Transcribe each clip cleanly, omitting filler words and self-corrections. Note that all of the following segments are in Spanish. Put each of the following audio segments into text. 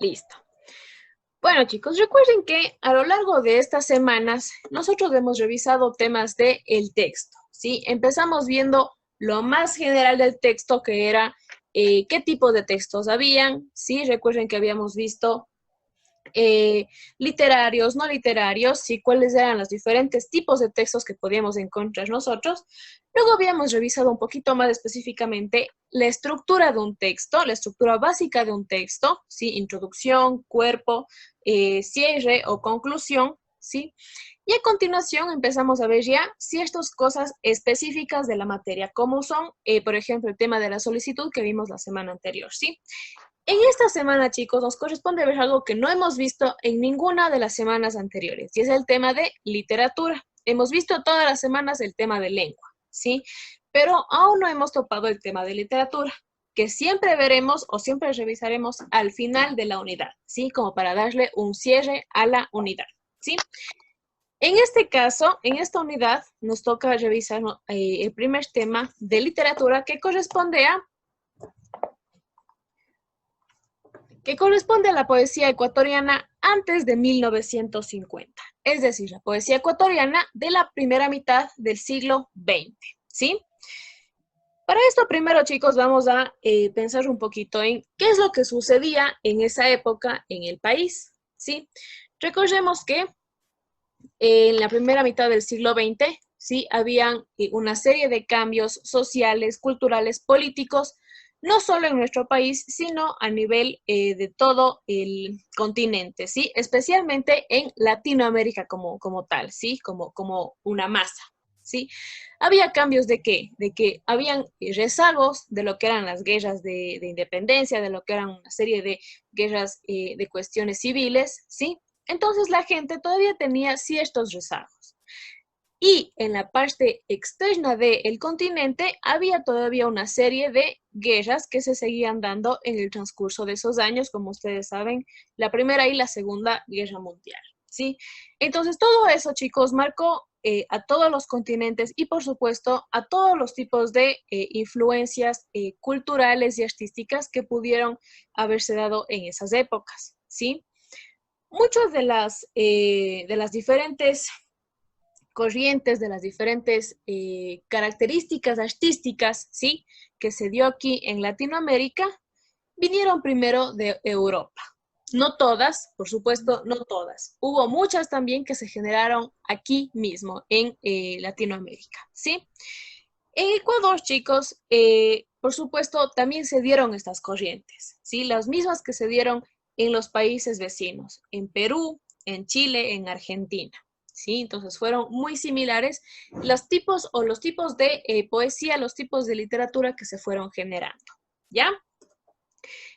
Listo. Bueno, chicos, recuerden que a lo largo de estas semanas nosotros hemos revisado temas del texto, ¿sí? Empezamos viendo lo más general del texto, que era qué tipo de textos habían, ¿sí? Recuerden que habíamos visto eh, literarios, no literarios, y cuáles eran los diferentes tipos de textos que podíamos encontrar nosotros. Luego habíamos revisado un poquito más específicamente la estructura de un texto, la estructura básica de un texto, ¿sí? Introducción, cuerpo, cierre o conclusión, ¿sí? Y a continuación empezamos a ver ya ciertas cosas específicas de la materia, como son, por ejemplo, el tema de la solicitud que vimos la semana anterior, ¿sí? En esta semana, chicos, nos corresponde ver algo que no hemos visto en ninguna de las semanas anteriores, y es el tema de literatura. Hemos visto todas las semanas el tema de lengua, ¿sí? Pero aún no hemos topado el tema de literatura, que siempre veremos o siempre revisaremos al final de la unidad, ¿sí? Como para darle un cierre a la unidad, ¿sí? En este caso, en esta unidad, nos toca revisar el primer tema de literatura que corresponde a la poesía ecuatoriana antes de 1950, es decir, la poesía ecuatoriana de la primera mitad del siglo XX, ¿sí? Para esto primero, chicos, vamos a pensar un poquito en qué es lo que sucedía en esa época en el país, ¿sí? Recordemos que en la primera mitad del siglo XX, ¿sí? Habían una serie de cambios sociales, culturales, políticos, no solo en nuestro país, sino a nivel de todo el continente, ¿sí? Especialmente en Latinoamérica como tal, ¿sí? Como una masa, ¿sí? Había cambios de qué? De que habían rezagos de lo que eran las guerras de independencia, de lo que eran una serie de guerras de cuestiones civiles, ¿sí? Entonces la gente todavía tenía ciertos rezagos. Y en la parte externa del continente había todavía una serie de guerras que se seguían dando en el transcurso de esos años, como ustedes saben, la Primera y la Segunda Guerra Mundial, ¿sí? Entonces todo eso, chicos, marcó a todos los continentes y, por supuesto, a todos los tipos de influencias culturales y artísticas que pudieron haberse dado en esas épocas, ¿sí? Muchas de las diferentes corrientes, de las diferentes características artísticas, ¿sí? Que se dio aquí en Latinoamérica, vinieron primero de Europa. No todas, por supuesto, no todas. Hubo muchas también que se generaron aquí mismo, en Latinoamérica, ¿sí? En Ecuador, chicos, por supuesto, también se dieron estas corrientes, ¿sí? Las mismas que se dieron en los países vecinos, en Perú, en Chile, en Argentina, ¿sí? Entonces fueron muy similares los tipos de poesía, los tipos de literatura que se fueron generando, ¿ya?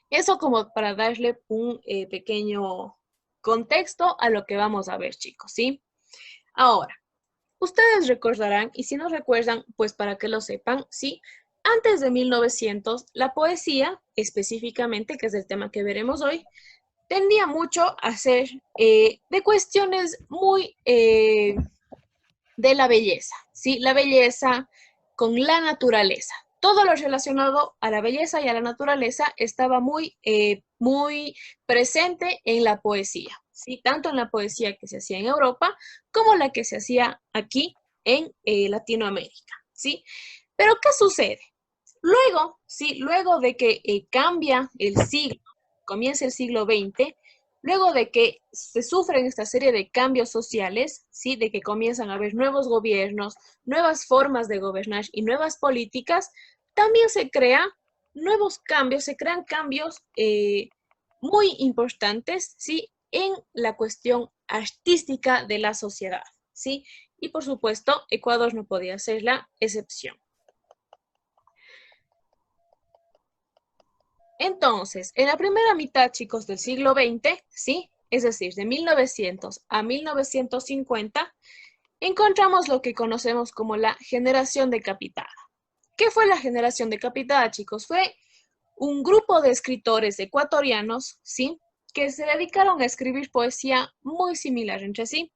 Eso como para darle un pequeño contexto a lo que vamos a ver, chicos, ¿sí? Ahora, ustedes recordarán, y si no recuerdan, pues para que lo sepan, ¿sí? Antes de 1900, la poesía, específicamente, que es el tema que veremos hoy, tendía mucho a ser de cuestiones muy de la belleza, ¿sí? La belleza con la naturaleza. Todo lo relacionado a la belleza y a la naturaleza estaba muy presente en la poesía, ¿sí? Tanto en la poesía que se hacía en Europa como la que se hacía aquí en Latinoamérica, ¿sí? Pero ¿qué sucede? Luego, ¿sí? Luego de que cambia el siglo, comienza el siglo XX, luego de que se sufren esta serie de cambios sociales, ¿sí? De que comienzan a haber nuevos gobiernos, nuevas formas de gobernar y nuevas políticas, también se crean nuevos cambios, se crean cambios muy importantes, ¿sí? En la cuestión artística de la sociedad, ¿sí? Y por supuesto, Ecuador no podía ser la excepción. Entonces, en la primera mitad, chicos, del siglo XX, ¿sí? Es decir, de 1900 a 1950, encontramos lo que conocemos como la generación decapitada. ¿Qué fue la generación decapitada, chicos? Fue un grupo de escritores ecuatorianos, ¿sí? Que se dedicaron a escribir poesía muy similar entre sí.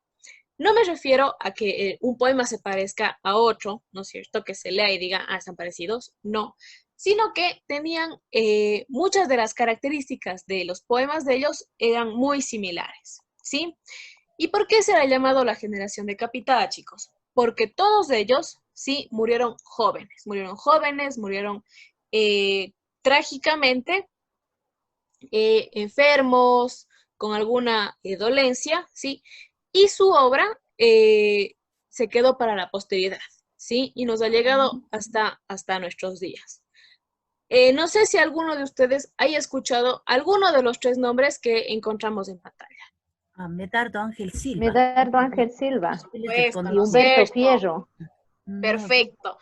No me refiero a que un poema se parezca a otro, ¿no es cierto? Que se lea y diga, ah, están parecidos. No, sino que tenían muchas de las características de los poemas de ellos eran muy similares, ¿sí? ¿Y por qué se ha llamado la generación decapitada, chicos? Porque todos ellos, sí, murieron jóvenes, murieron trágicamente, enfermos, con alguna dolencia, ¿sí? Y su obra se quedó para la posteridad, ¿sí? Y nos ha llegado hasta nuestros días. No sé si alguno de ustedes haya escuchado alguno de los tres nombres que encontramos en pantalla. Medardo Ángel Silva. Medardo Ángel Silva Supuesto, y ¿no es Humberto cierto? Fierro. Perfecto.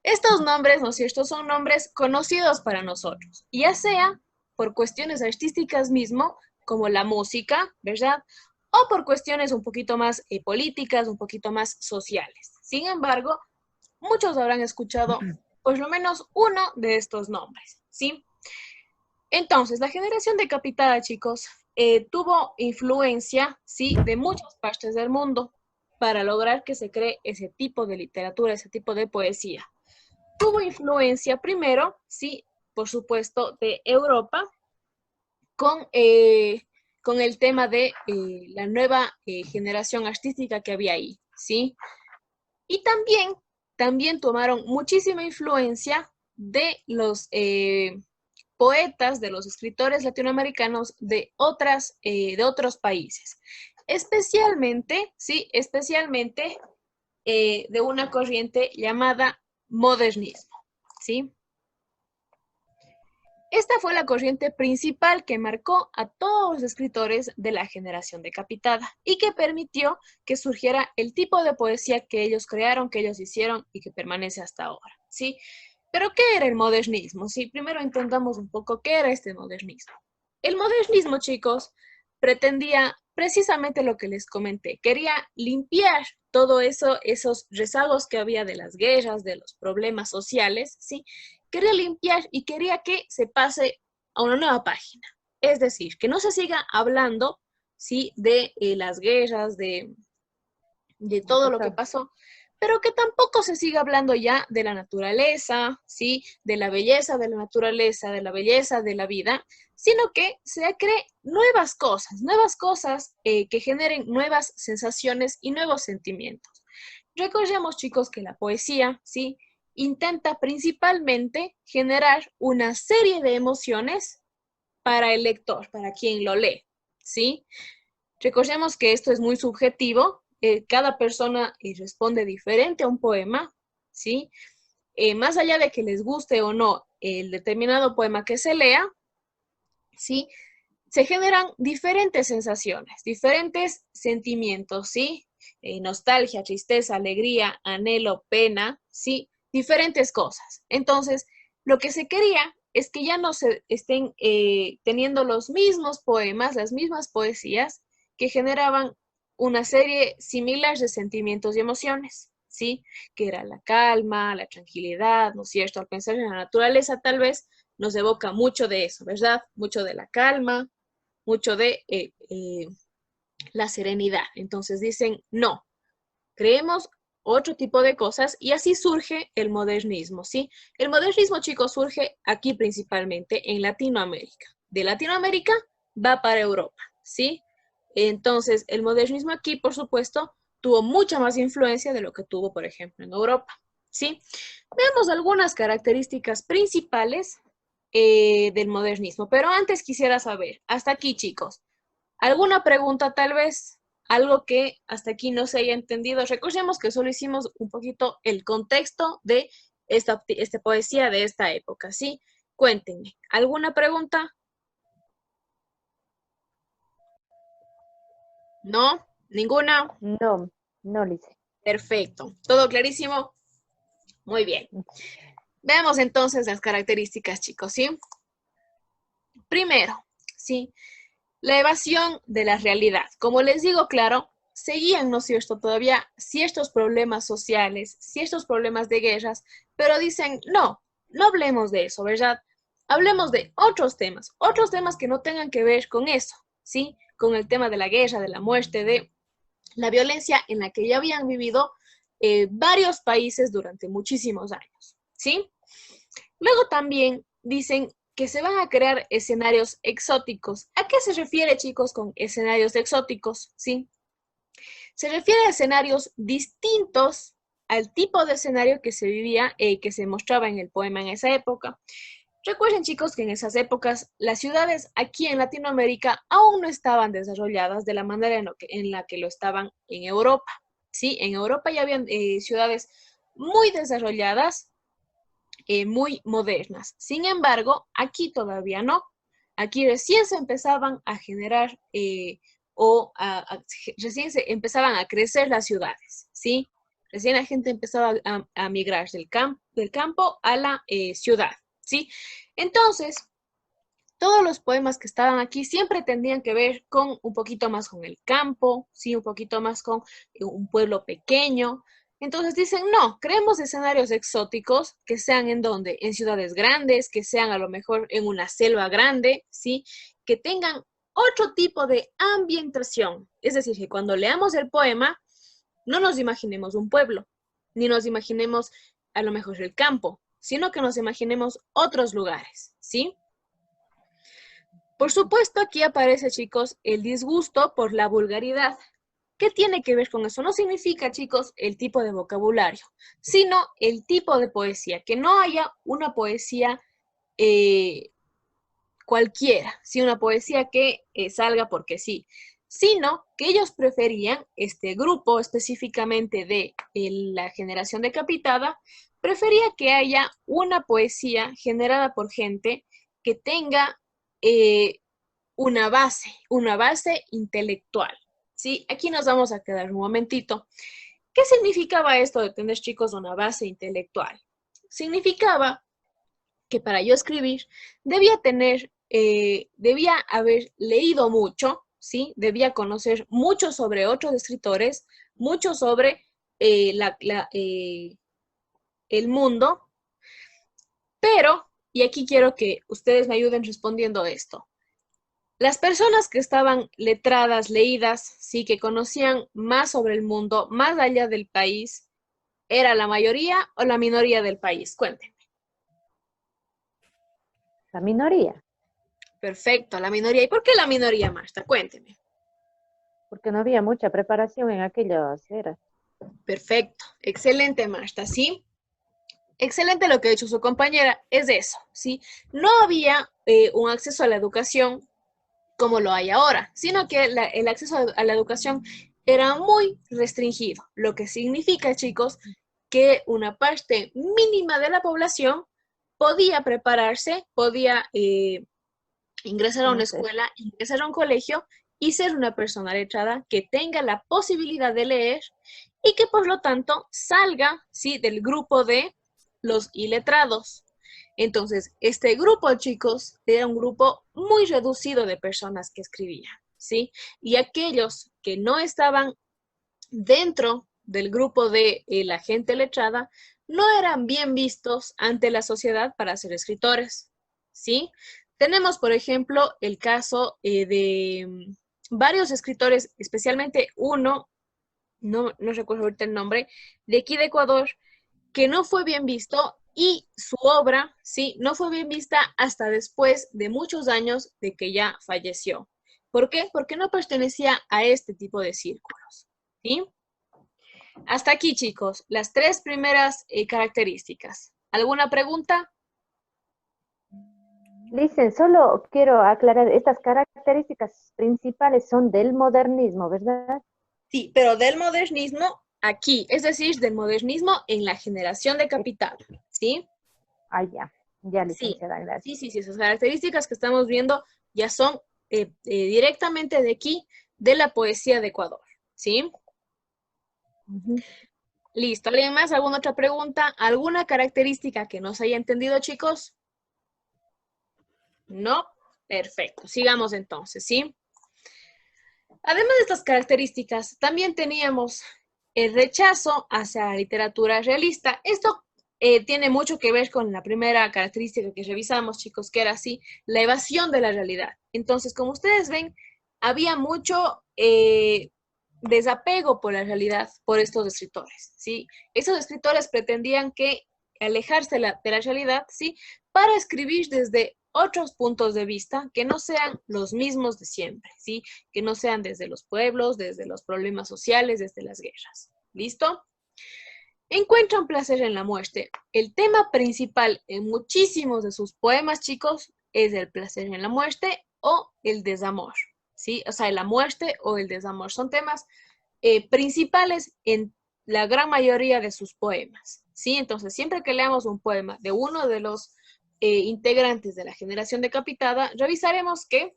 Estos nombres, ¿no es cierto?, son nombres conocidos para nosotros, ya sea por cuestiones artísticas mismo, como la música, ¿verdad? O por cuestiones un poquito más políticas, un poquito más sociales. Sin embargo, muchos habrán escuchado por lo menos uno de estos nombres, ¿sí? Entonces, la generación decapitada, chicos, tuvo influencia, ¿sí?, de muchas partes del mundo para lograr que se cree ese tipo de literatura, ese tipo de poesía. Tuvo influencia primero, sí, por supuesto, de Europa, con el tema de la nueva generación artística que había ahí, ¿sí? Y también tomaron muchísima influencia de los poetas, de los escritores latinoamericanos de otros países. Especialmente, sí, especialmente de una corriente llamada modernismo, ¿sí? Esta fue la corriente principal que marcó a todos los escritores de la generación decapitada y que permitió que surgiera el tipo de poesía que ellos crearon, que ellos hicieron y que permanece hasta ahora, ¿sí? Pero, ¿qué era el modernismo? Sí, primero entendamos un poco qué era este modernismo. El modernismo, chicos, pretendía precisamente lo que les comenté. Quería limpiar todo eso, esos rezagos que había de las guerras, de los problemas sociales, ¿sí? Quería limpiar y quería que se pase a una nueva página. Es decir, que no se siga hablando, ¿sí?, de las guerras, de todo lo que pasó, pero que tampoco se siga hablando ya de la naturaleza, ¿sí?, de la belleza de la naturaleza, de la belleza de la vida, sino que se cree nuevas cosas que generen nuevas sensaciones y nuevos sentimientos. Recordemos, chicos, que la poesía, ¿sí?, intenta principalmente generar una serie de emociones para el lector, para quien lo lee, ¿sí? Recordemos que esto es muy subjetivo, cada persona responde diferente a un poema, ¿sí? Más allá de que les guste o no el determinado poema que se lea, ¿sí?, se generan diferentes sensaciones, diferentes sentimientos, ¿sí? Nostalgia, tristeza, alegría, anhelo, pena, ¿sí? Diferentes cosas. Entonces, lo que se quería es que ya no se estén teniendo los mismos poemas, las mismas poesías que generaban una serie similar de sentimientos y emociones, ¿sí? Que era la calma, la tranquilidad, ¿no es cierto? Al pensar en la naturaleza, tal vez nos evoca mucho de eso, ¿verdad? Mucho de la calma, mucho de la serenidad. Entonces dicen, no, creemos otro tipo de cosas y así surge el modernismo, ¿sí? El modernismo, chicos, surge aquí principalmente en Latinoamérica. De Latinoamérica va para Europa, ¿sí? Entonces, el modernismo aquí, por supuesto, tuvo mucha más influencia de lo que tuvo, por ejemplo, en Europa, ¿sí? Veamos algunas características principales del modernismo, pero antes quisiera saber, hasta aquí, chicos, ¿alguna pregunta tal vez? Algo que hasta aquí no se haya entendido. Recordemos que solo hicimos un poquito el contexto de esta poesía de esta época, ¿sí? Cuéntenme, ¿alguna pregunta? ¿No? ¿Ninguna? No, no, Lice. Perfecto. ¿Todo clarísimo? Muy bien. Veamos entonces las características, chicos, ¿sí? Primero, ¿sí?, la evasión de la realidad. Como les digo, claro, seguían, ¿no es cierto?, todavía ciertos problemas sociales, ciertos problemas de guerras, pero dicen, no, no hablemos de eso, ¿verdad? Hablemos de otros temas que no tengan que ver con eso, ¿sí? Con el tema de la guerra, de la muerte, de la violencia en la que ya habían vivido varios países durante muchísimos años, ¿sí? Luego también dicen que se van a crear escenarios exóticos. ¿A qué se refiere, chicos, con escenarios exóticos? ¿Sí? Se refiere a escenarios distintos al tipo de escenario que se vivía, que se mostraba en el poema en esa época. Recuerden, chicos, que en esas épocas las ciudades aquí en Latinoamérica aún no estaban desarrolladas de la manera en la que lo estaban en Europa. ¿Sí? En Europa ya habían ciudades muy desarrolladas, muy modernas. Sin embargo, aquí todavía no. Aquí recién se empezaban a generar recién se empezaban a crecer las ciudades, ¿sí? Recién la gente empezaba a migrar del campo a la ciudad, ¿sí? Entonces, todos los poemas que estaban aquí siempre tendrían que ver con un poquito más con el campo, ¿sí? Un poquito más con un pueblo pequeño. Entonces dicen, no, creemos escenarios exóticos que sean en donde, en ciudades grandes, que sean a lo mejor en una selva grande, ¿sí? Que tengan otro tipo de ambientación. Es decir, que cuando leamos el poema, no nos imaginemos un pueblo, ni nos imaginemos a lo mejor el campo, sino que nos imaginemos otros lugares, ¿sí? Por supuesto, aquí aparece, chicos, el disgusto por la vulgaridad. ¿Qué tiene que ver con eso? No significa, chicos, el tipo de vocabulario, sino el tipo de poesía, que no haya una poesía cualquiera, sí, una poesía que salga porque sí, sino que ellos preferían, este grupo específicamente de la generación decapitada, prefería que haya una poesía generada por gente que tenga una base intelectual. ¿Sí? Aquí nos vamos a quedar un momentito. ¿Qué significaba esto de tener, chicos, una base intelectual? Significaba que para yo escribir debía haber leído mucho, ¿sí? Debía conocer mucho sobre otros escritores, mucho sobre el mundo, pero, y aquí quiero que ustedes me ayuden respondiendo esto. Las personas que estaban letradas, leídas, sí, que conocían más sobre el mundo, más allá del país, ¿era la mayoría o la minoría del país? Cuéntenme. La minoría, Perfecto, la minoría. ¿Y por qué la minoría, Marta? Cuénteme. porque no había mucha preparación en aquellas eras. Perfecto, excelente, Marta, ¿sí? Excelente lo que ha dicho su compañera, es eso, ¿sí? No había un acceso a la educación como lo hay ahora, sino que el acceso a la educación era muy restringido, lo que significa, chicos, que una parte mínima de la población podía prepararse, podía ingresar a una Conocer. escuela, ingresar a un colegio y ser una persona letrada que tenga la posibilidad de leer y que por lo tanto salga, ¿sí?, del grupo de los iletrados. Entonces, este grupo, chicos, era un grupo muy reducido de personas que escribían, ¿sí? Y aquellos que no estaban dentro del grupo de la gente letrada no eran bien vistos ante la sociedad para ser escritores, ¿sí? Tenemos, por ejemplo, el caso de varios escritores, especialmente uno, no recuerdo ahorita el nombre, de aquí de Ecuador, que no fue bien visto y su obra, sí, no fue bien vista hasta después de muchos años de que ya falleció. ¿Por qué? Porque no pertenecía a este tipo de círculos, ¿sí? Hasta aquí, chicos, las tres primeras características. ¿Alguna pregunta? Dicen, solo quiero aclarar, estas características principales son del modernismo, ¿verdad? Sí, pero del modernismo aquí, es decir, del modernismo en la generación de capital, ¿sí? Ah, ya, Sí, licenciada, gracias. sí, esas características que estamos viendo ya son directamente de aquí, de la poesía de Ecuador, ¿sí? Ujú. Listo, ¿alguien más? ¿Alguna otra pregunta? ¿Alguna característica que no se haya entendido, chicos? No, perfecto, sigamos entonces, ¿sí? Además de estas características, también teníamos el rechazo hacia la literatura realista. Esto tiene mucho que ver con la primera característica que revisamos, chicos, que era así, la evasión de la realidad. Entonces, como ustedes ven, había mucho desapego por la realidad por estos escritores, ¿sí? Estos escritores pretendían que alejarse de la realidad, ¿sí? Para escribir desde otros puntos de vista que no sean los mismos de siempre, ¿sí? Que no sean desde los pueblos, desde los problemas sociales, desde las guerras. ¿Listo? Encuentran placer en la muerte. El tema principal en muchísimos de sus poemas, chicos, es el placer en la muerte o el desamor, ¿sí? O sea, la muerte o el desamor son temas principales en la gran mayoría de sus poemas, ¿sí? Entonces, siempre que leamos un poema de uno de los integrantes de la generación decapitada, revisaremos que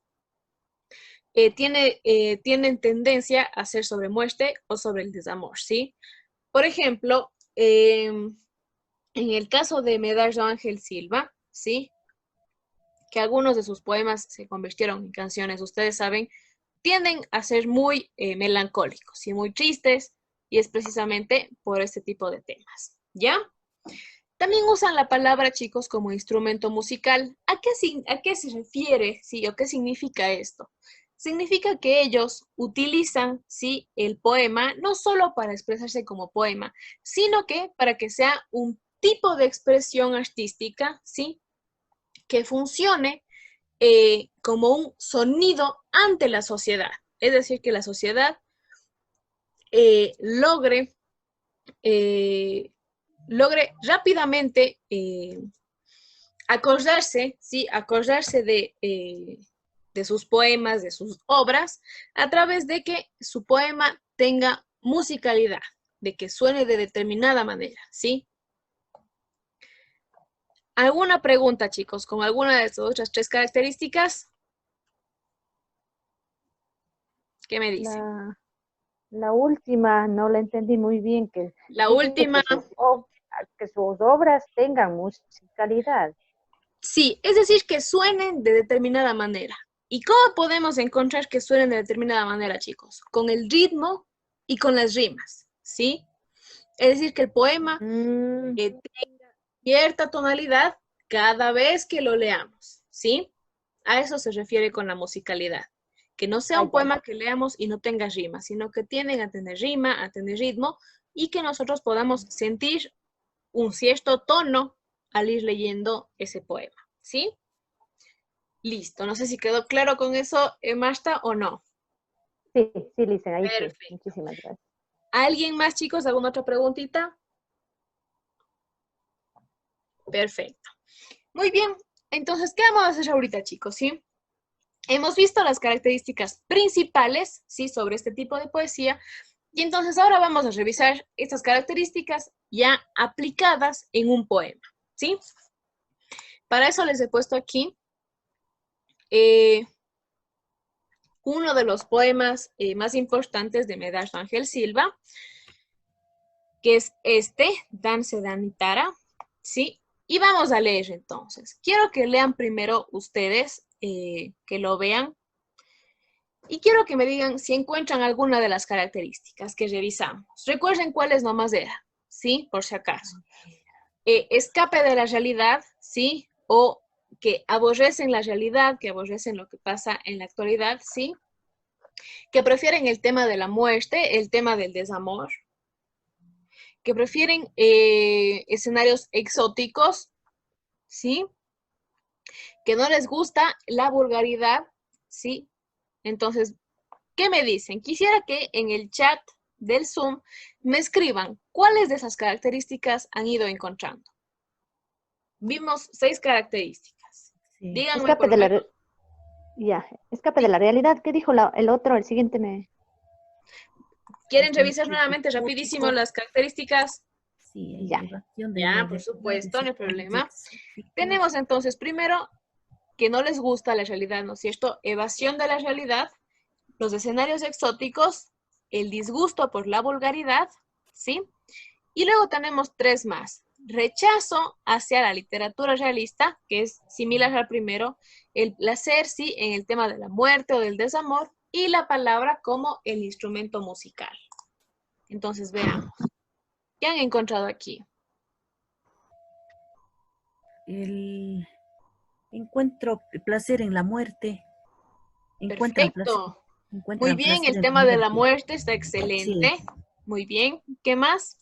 tienen tendencia a ser sobre muerte o sobre el desamor, ¿sí? Por ejemplo, en el caso de Medardo Ángel Silva, ¿sí? Que algunos de sus poemas se convirtieron en canciones, ustedes saben, tienden a ser muy melancólicos y muy tristes, y es precisamente por este tipo de temas, ¿ya? También usan la palabra, chicos, como instrumento musical. ¿A qué se refiere, sí, o qué significa esto? Significa que ellos utilizan, sí, el poema no solo para expresarse como poema, sino que para que sea un tipo de expresión artística, sí, que funcione como un sonido ante la sociedad. Es decir, que la sociedad logre rápidamente acordarse, ¿sí? Acordarse de sus poemas, de sus obras, a través de que su poema tenga musicalidad, de que suene de determinada manera, ¿sí? ¿Alguna pregunta, chicos, con alguna de estas otras tres características? ¿Qué me dicen? La última no la entendí muy bien, que La dice última, que sus obras tengan musicalidad. sí, es decir, que suenen de determinada manera. ¿Y cómo podemos encontrar que suenen de determinada manera, chicos? Con el ritmo y con las rimas, ¿sí? Es decir, que el poema tenga cierta tonalidad cada vez que lo leamos, ¿sí? A eso se refiere con la musicalidad. Que no sea un poema que leamos y no tenga rima, sino que tienen a tener rima, a tener ritmo, y que nosotros podamos sentir un cierto tono al ir leyendo ese poema, ¿sí? Listo, no sé si quedó claro con eso, Marta, o no. Sí, sí, Lisa, ahí sí. Perfecto. Muchísimas gracias. ¿Alguien más, chicos? ¿Alguna otra preguntita? Perfecto. Muy bien, entonces, ¿qué vamos a hacer ahorita, chicos? ¿Sí? Hemos visto las características principales, ¿sí? Sobre este tipo de poesía, y entonces ahora vamos a revisar estas características ya aplicadas en un poema, ¿sí? Para eso les he puesto aquí uno de los poemas más importantes de Medardo Ángel Silva, que es este, Dance Danitara, ¿sí? Y vamos a leer entonces. Quiero que lean primero ustedes, que lo vean, y quiero que me digan si encuentran alguna de las características que revisamos. Recuerden cuáles nomás era, ¿sí? Por si acaso. Escape de la realidad, ¿sí? O que aborrecen la realidad, que aborrecen lo que pasa en la actualidad, ¿sí? Que prefieren el tema de la muerte, el tema del desamor, que prefieren escenarios exóticos, ¿sí? Que no les gusta la vulgaridad, ¿sí? Entonces, ¿qué me dicen? Quisiera que en el chat del Zoom me escriban cuáles de esas características han ido encontrando. Vimos 6 características. Sí. Díganme Escape por lo de la, menos. escape de la realidad. ¿Qué dijo el otro? El siguiente me... ¿Quieren revisar nuevamente rapidísimo las características? Sí, Ya. evasión de Ya, la por realidad, supuesto, no hay escenarios problema. exóticos. Tenemos entonces primero que no les gusta la realidad, ¿no es cierto? Evasión de la realidad, los escenarios exóticos, el disgusto por la vulgaridad, ¿sí? Y luego tenemos 3 más. Rechazo hacia la literatura realista, que es similar al primero, el placer, sí, en el tema de la muerte o del desamor, y la palabra como el instrumento musical. Entonces, veamos. ¿Qué han encontrado aquí? El encuentro placer en la muerte. Encuentran placer, Perfecto. Muy encuentran bien, placer el en la tema de la muerte. muerte está Sí, excelente. Muy bien. ¿Qué más?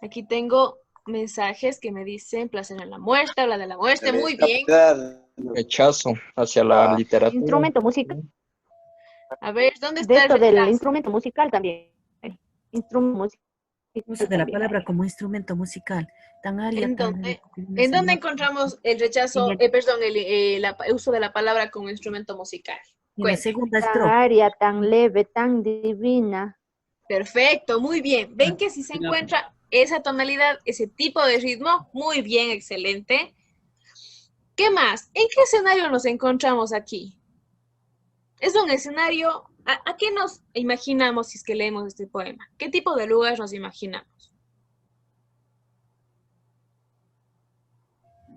Aquí tengo mensajes que me dicen placer en la muerte, habla de la muerte, muy bien. Rechazo hacia la literatura. Instrumento musical. A ver, ¿dónde De está esto el del rechazo? instrumento musical también. Instrumento musical Uso de la también palabra hay. como instrumento musical. Tan aria, ¿En tan... dónde encontramos el rechazo, perdón, el uso de la palabra como instrumento musical? En la Cuente. segunda Tan estrofa. aria, tan leve, tan divina. Perfecto, muy bien. Ven que si se encuentra esa tonalidad, ese tipo de ritmo, muy bien, excelente. ¿Qué más? ¿En qué escenario nos encontramos aquí? Es un escenario, ¿a qué nos imaginamos si es que leemos este poema? ¿Qué tipo de lugar nos imaginamos?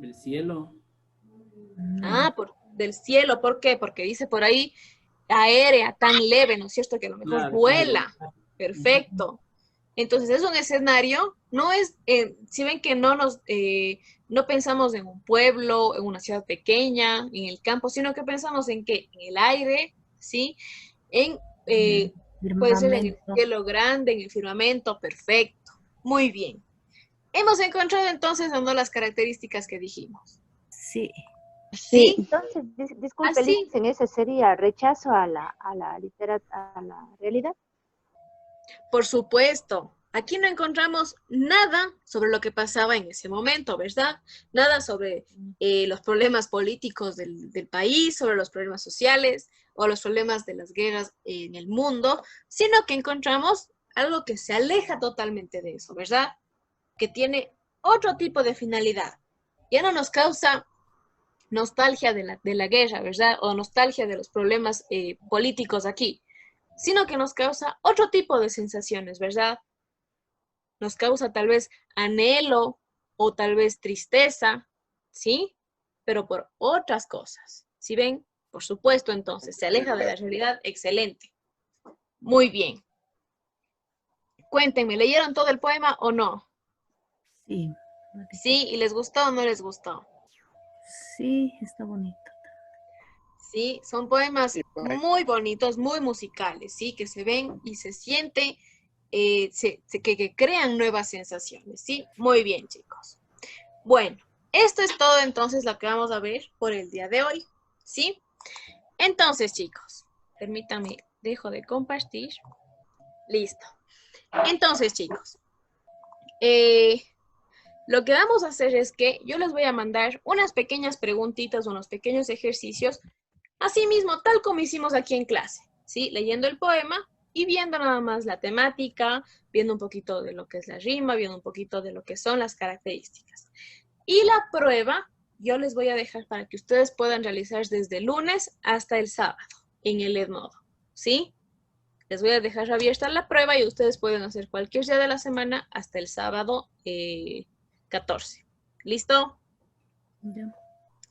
El cielo. Ah, del cielo, ¿por qué? Porque dice por ahí aérea, tan leve, ¿no es cierto? Que a lo mejor Claro, vuela. claro. Perfecto. Entonces es un escenario, no es, si ven que no pensamos en un pueblo, en una ciudad pequeña, en el campo, sino que pensamos en que en el aire, ¿sí? En, puede ser en el Firmamento. cielo grande, en el firmamento, perfecto. Muy bien. Hemos encontrado entonces o no las características que dijimos. Sí. ¿Sí? Entonces, disculpe, Así. Licen, ese sería rechazo a la a la realidad. Por supuesto, aquí no encontramos nada sobre lo que pasaba en ese momento, ¿verdad? Nada sobre los problemas políticos del país, sobre los problemas sociales o los problemas de las guerras en el mundo, sino que encontramos algo que se aleja totalmente de eso, ¿verdad? Que tiene otro tipo de finalidad. Ya no nos causa nostalgia de la guerra, ¿verdad? O nostalgia de los problemas políticos aquí, sino que nos causa otro tipo de sensaciones, ¿verdad? Nos causa tal vez anhelo o tal vez tristeza, ¿sí? Pero por otras cosas. ¿Sí ven? Por supuesto, entonces, se aleja de la realidad. Excelente. Muy bien. Cuéntenme, ¿leyeron todo el poema o no? Sí. ¿Sí? ¿Y les gustó o no les gustó? Sí, está bonito. Sí, son poemas muy bonitos, muy musicales, ¿sí? Que se ven y se siente, que crean nuevas sensaciones, ¿sí? Muy bien, chicos. Bueno, esto es todo entonces lo que vamos a ver por el día de hoy, ¿sí? Entonces, chicos, permítanme, dejo de compartir. Listo. Entonces, chicos, lo que vamos a hacer es que yo les voy a mandar unas pequeñas preguntitas, unos pequeños ejercicios. Asimismo, tal como hicimos aquí en clase, ¿sí? Leyendo el poema y viendo nada más la temática, viendo un poquito de lo que es la rima, viendo un poquito de lo que son las características. Y la prueba, yo les voy a dejar para que ustedes puedan realizar desde el lunes hasta el sábado en el Edmodo, ¿sí? Les voy a dejar abierta la prueba y ustedes pueden hacer cualquier día de la semana hasta el sábado 14. ¿Listo? Ya.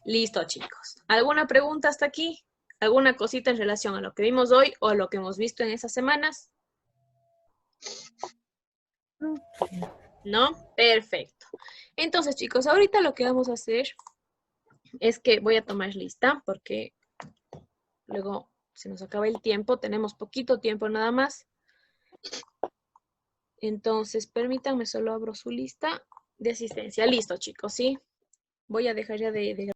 Listo, chicos. ¿Alguna pregunta hasta aquí? ¿Alguna cosita en relación a lo que vimos hoy o a lo que hemos visto en esas semanas? ¿No? Perfecto. Entonces, chicos, ahorita lo que vamos a hacer es que voy a tomar lista porque luego se nos acaba el tiempo. Tenemos poquito tiempo nada más. Entonces, permítanme, solo abro su lista de asistencia. Listo, chicos, ¿sí? Voy a dejar ya de